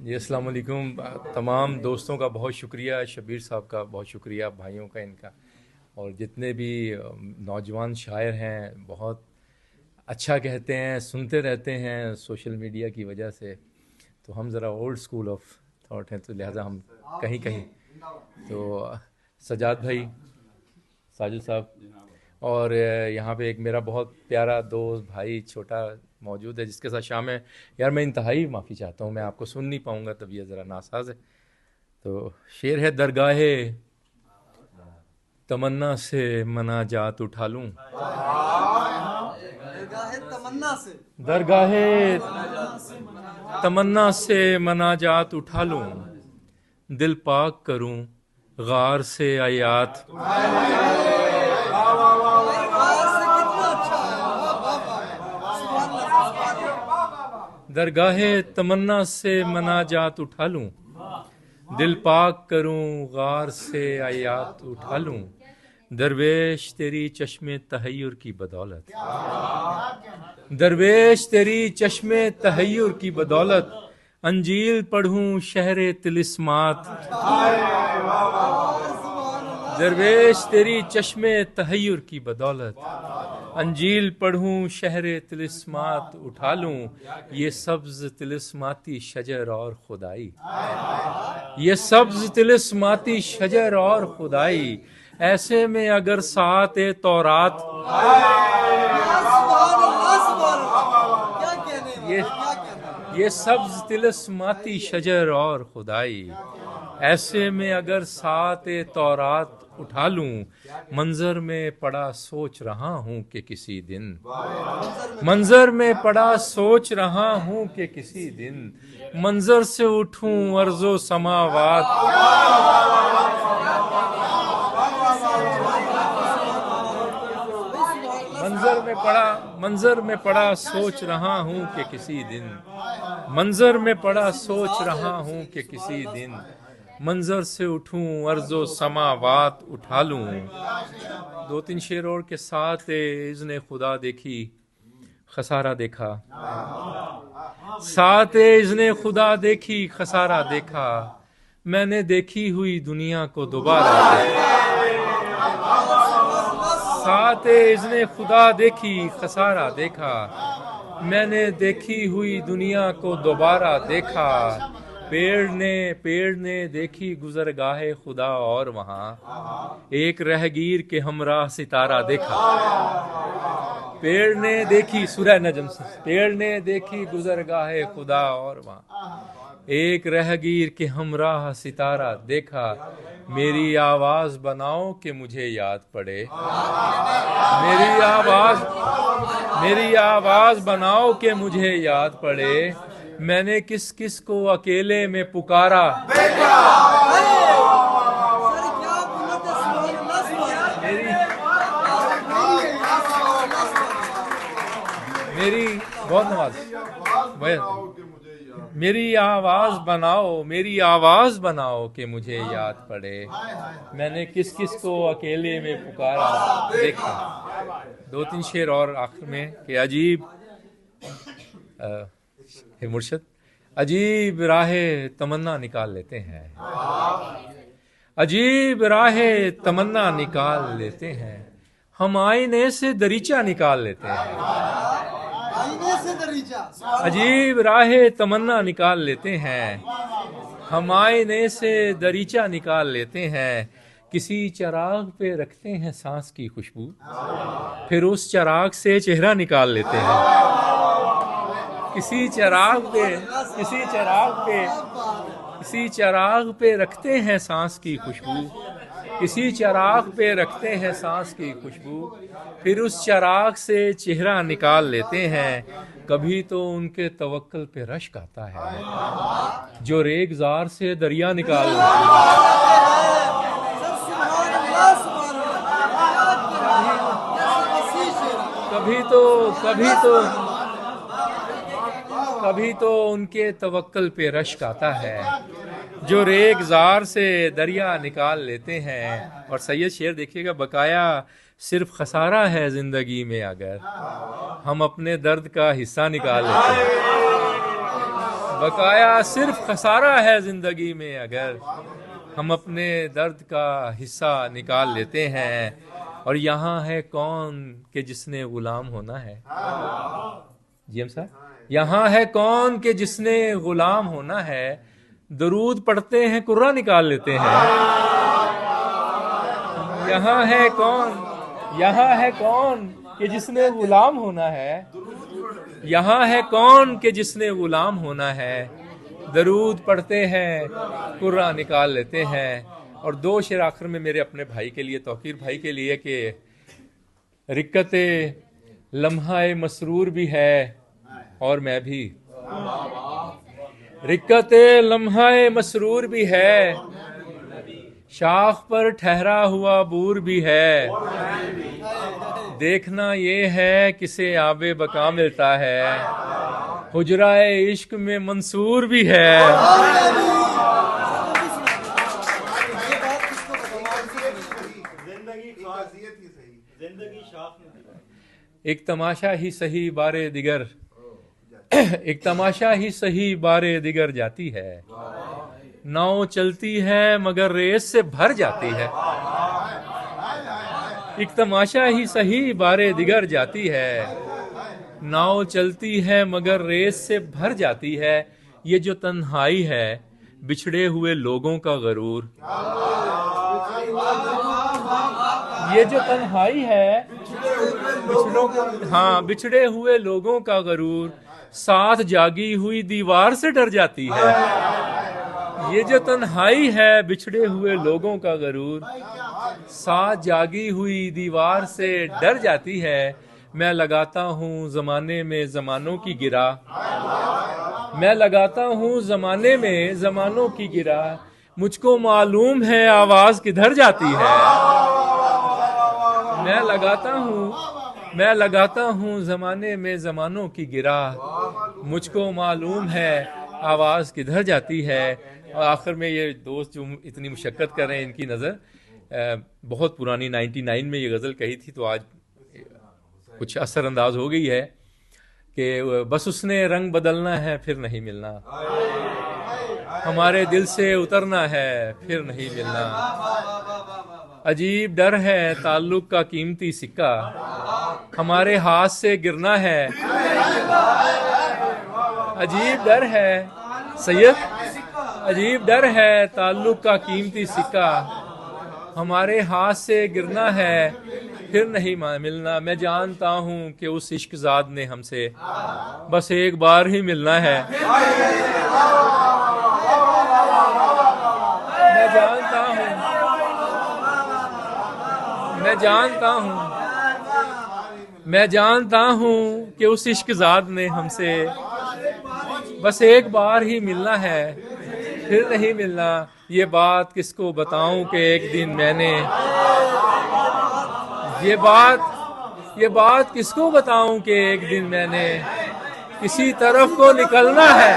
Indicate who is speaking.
Speaker 1: جی السلام علیکم. تمام دوستوں کا بہت شکریہ, شبیر صاحب کا بہت شکریہ, بھائیوں کا, ان کا, اور جتنے بھی نوجوان شاعر ہیں بہت اچھا کہتے ہیں, سنتے رہتے ہیں سوشل میڈیا کی وجہ سے. تو ہم ذرا اولڈ اسکول آف تھاٹ ہیں, تو لہٰذا ہم کہیں کہیں تو سجاد بھائی, ساجد صاحب, اور یہاں پہ ایک میرا بہت پیارا دوست بھائی چھوٹا موجود ہے جس کے ساتھ شام ہے. یار میں انتہائی معافی چاہتا ہوں, میں آپ کو سن نہیں پاؤں گا, طبیعت ذرا ناساز ہے. تو شعر ہے: درگاہ تمنا سے مناجات اٹھا لوں, درگاہ تمنا سے مناجات اٹھا لوں, دل پاک کروں غار سے آیات, درگاہ تمنا سے مناجات اٹھا لوں, دل پاک کروں غار سے آیات اٹھا لوں, درویش تیری چشم تحیر کی بدولت, درویش تیری چشم تحیر کی بدولت, انجیل پڑھوں شہر طلسمات, درویش تیری چشم تحیر کی بدولت, انجیل پڑھوں شہر طلسمات اٹھا لوں, یہ سبز طلسماتی شجر اور خدائی, یہ سبز طلسماتی شجر اور خدائی, ایسے میں اگر ساعت تورات, یہ سبز طلسماتی شجر اور خدائی, ایسے میں اگر ساعت تورات اٹھا لوں, منظر میں پڑا سوچ رہا ہوں کہ کسی دن, منظر میں پڑا سوچ رہا ہوں کہ کسی دن, منظر سے اٹھوں ارض و سماوات, منظر میں پڑا سوچ رہا ہوں کہ کسی دن, منظر میں پڑا سوچ رہا ہوں کہ کسی دن, منظر سے اٹھوں ارض و سماوات اٹھا لوں. دو تین شعر اور کے ساتھ اذن خدا دیکھی خسارہ دیکھا, ساتھ اذن خدا دیکھی خسارہ دیکھا, میں نے دیکھی ہوئی دنیا کو دوبارہ دیکھا, ساتھ اذن خدا دیکھی خسارہ دیکھا, میں نے دیکھی ہوئی دنیا کو دوبارہ دیکھا, پیڑ نے دیکھی گزرگاہ خدا اور وہاں ایک رہگیر کے ہمراہ ستارہ دیکھا, پیڑ نے دیکھی سورہ نجم سے, پیڑ نے دیکھی گزرگاہ خدا اور وہاں ایک رہگیر کے ہمراہ ستارہ دیکھا, میری آواز بناؤ کہ مجھے یاد پڑے, میری آواز بناؤ کہ مجھے یاد پڑے, میں نے کس کس کو اکیلے میں پکارا, میری بہت نواز, میری آواز بناؤ, میری آواز بناؤ کہ مجھے یاد پڑے, میں نے کس کس کو اکیلے میں پکارا دیکھا. دو تین شعر اور آخر میں کہ عجیب مرشد, عجیب راہ تمنا نکال لیتے ہیں, عجیب راہ تمنا نکال لیتے ہیں, ہم آئینے سے دریچہ نکال لیتے ہیں, عجیب راہ تمنا نکال لیتے ہیں, ہم آئینے سے دریچہ نکال لیتے ہیں, کسی چراغ پہ رکھتے ہیں سانس کی خوشبو, پھر اس چراغ سے چہرہ نکال لیتے ہیں, کسی چراغ پہ رکھتے ہیں سانس کی خوشبو, کسی چراغ پہ رکھتے ہیں سانس کی خوشبو, پھر اس چراغ سے چہرہ نکال لیتے ہیں, کبھی تو ان کے توکل پہ رشک آتا ہے جو ریگ زار سے دریا نکال لیتے ہیں, کبھی تو ان کے توکل پہ رشک آتا ہے جو ریگ زار سے دریا نکال لیتے ہیں. اور سید شعر دیکھیے گا, بقایا صرف خسارہ ہے زندگی میں اگر ہم اپنے درد کا حصہ نکال لیتے ہیں, بقایا صرف خسارہ ہے زندگی میں اگر ہم اپنے درد کا حصہ نکال لیتے ہیں. اور یہاں ہے کون کہ جس نے غلام ہونا ہے. جی ہم صاحب، یہاں ہے کون کہ جس نے غلام ہونا ہے. درود پڑھتے ہیں کرا نکال لیتے ہیں. یہاں ہے کون کہ جس نے غلام ہونا ہے. یہاں ہے کون کہ جس نے غلام ہونا ہے. درود پڑھتے ہیں کرا نکال لیتے ہیں. اور دو شعر آخر میں میرے اپنے بھائی کے لیے، توقیر بھائی کے لیے، کہ رکت لمحہ مسرور بھی ہے اور میں بھی. رکت لمحہ مسرور بھی ہے، شاخ پر ٹھہرا ہوا بور بھی ہے. دیکھنا یہ ہے کسے آب بقا ملتا ہے، حجرہ عشق میں منصور بھی ہے. ایک تماشا ہی صحیح بارے دیگر، ایک تماشا ہی صحیح بارے دیگر جاتی ہے. ناؤ چلتی ہے مگر ریس سے بھر جاتی ہے. ایک تماشا ہی صحیح بارے دیگر جاتی ہے. ناؤ چلتی ہے مگر ریس سے بھر جاتی ہے. یہ جو تنہائی ہے بچھڑے ہوئے لوگوں کا غرور. یہ جو تنہائی ہے بچھڑے ہوئے لوگوں کا غرور، ساتھ جاگی ہوئی دیوار سے ڈر جاتی ہے. یہ جو تنہائی ہے بچھڑے ہوئے لوگوں کا غرور، ساتھ جاگی ہوئی دیوار سے ڈر جاتی ہے. میں لگاتا ہوں زمانے میں زمانوں کی گرا، میں لگاتا ہوں زمانے میں زمانوں کی گرا. مجھ کو معلوم ہے آواز کدھر جاتی ہے. میں لگاتا ہوں زمانے میں زمانوں کی گرا. مجھ کو معلوم ہے آواز کدھر جاتی ہے. اور آخر میں یہ دوست جو اتنی مشقت کر رہے ہیں، ان کی نظر بہت پرانی 99 میں یہ غزل کہی تھی، تو آج کچھ اثر انداز ہو گئی ہے کہ بس اس نے رنگ بدلنا ہے پھر نہیں ملنا، ہمارے دل سے اترنا ہے پھر نہیں ملنا. عجیب ڈر ہے تعلق کا قیمتی سکہ، ہمارے ہاتھ سے گرنا ہے. عجیب ڈر ہے سید، عجیب ڈر ہے تعلق کا قیمتی سکہ، ہمارے ہاتھ سے گرنا ہے پھر نہیں ملنا. میں جانتا ہوں کہ اس عشق زاد نے ہم سے بس ایک بار ہی ملنا ہے. میں جانتا ہوں کہ اس عشق زاد نے ہم سے بس ایک بار ہی ملنا ہے پھر نہیں ملنا. یہ بات کس کو بتاؤں کہ ایک دن میں نے، یہ بات کس کو بتاؤں کہ ایک دن میں نے کسی طرف کو نکلنا ہے.